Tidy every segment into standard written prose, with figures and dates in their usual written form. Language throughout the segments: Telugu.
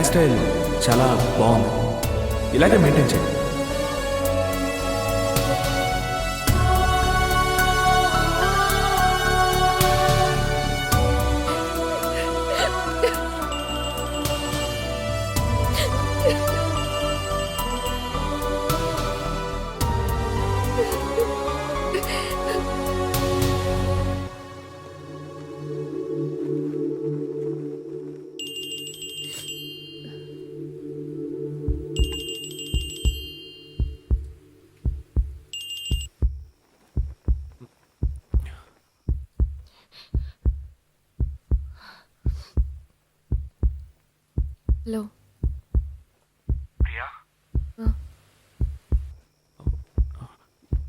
హెయిర్ స్టైల్ చాలా బాగుంది, ఇలాగే మెయింటైన్ చేయండి. హలో ప్రియా,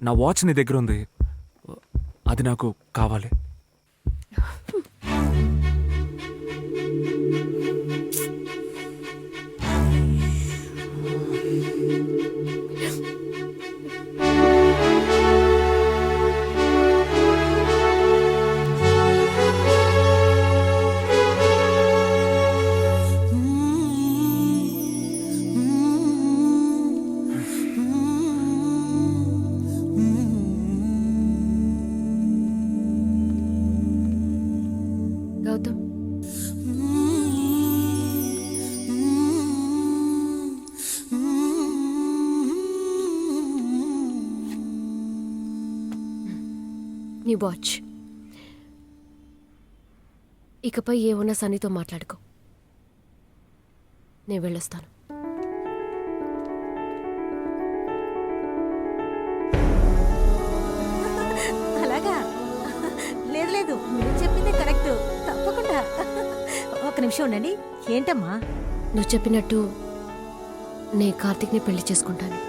నా వాచ్ నీ దగ్గర ఉంది, అది నాకు కావాలి. గౌతమ్, నీ వాచ్. ఇకపై ఏమన్నా సన్నీతో మాట్లాడుకో, నేను వెళ్ళొస్తాను. అలాగా? లేదు లేదు, మీరు చెప్పిందే కరెక్ట్, తప్పకుండా. ఒక నిమిషం ఉండండి. ఏంటమ్మా? నువ్వు చెప్పినట్టు నే కార్తీక్ని పెళ్లి చేసుకుంటాను.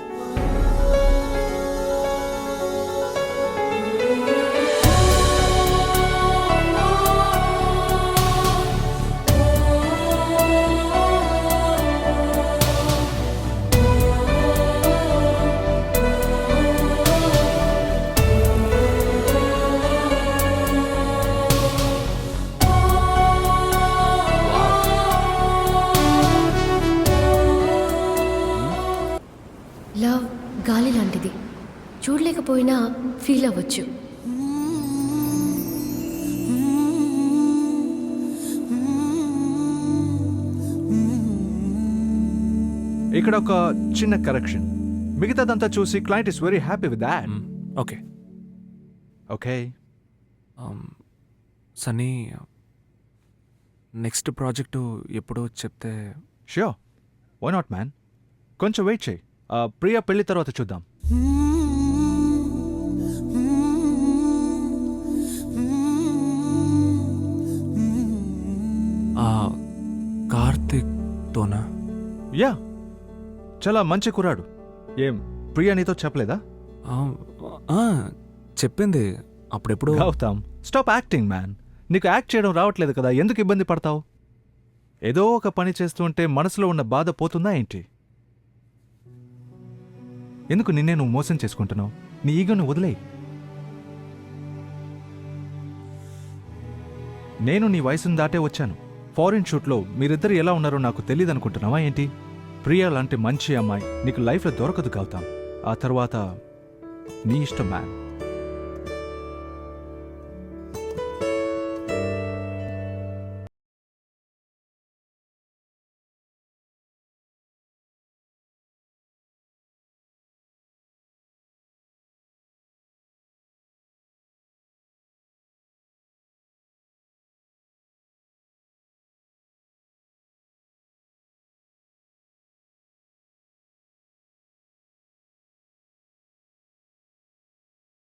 లవ్ గాలి లాంటిది, చూడలేకపోయినా ఫీల్ అవ్వచ్చు. ఇక్కడ ఒక చిన్న కరెక్షన్. మిగతాదంతా చూసి client is very happy with that. Okay okay, Sunny, next project ఎప్పుడో చెప్తే. Sure, why not man. కొంచెం వెయిట్ చేయి, ప్రియా పెళ్లి తర్వాత చూద్దాం. కార్తీక్తోనా? యా, చాలా మంచి కుర్రాడు. ఏం ప్రియా నీతో చెప్పలేదా? చెప్పింది అప్పుడెప్పుడు. Gautam, stop acting man. నీకు యాక్ట్ చేయడం రావట్లేదు కదా, ఎందుకు ఇబ్బంది పడతావు? ఏదో ఒక పని చేస్తుంటే మనసులో ఉన్న బాధ పోతుందా ఏంటి? ఎందుకు నిన్నే నువ్వు మోసం చేసుకుంటున్నావు? నీ ఈగోను వదిలేయి. నేను నీ వయసును దాటే వచ్చాను. ఫారిన్ షూట్లో మీరిద్దరు ఎలా ఉన్నారో నాకు తెలియదనుకుంటున్నావా ఏంటి? ప్రియా లాంటి మంచి అమ్మాయి నీకు లైఫ్లో దొరకదు గౌతమ్. ఆ తర్వాత నీ ఇష్టం మ్యాన్.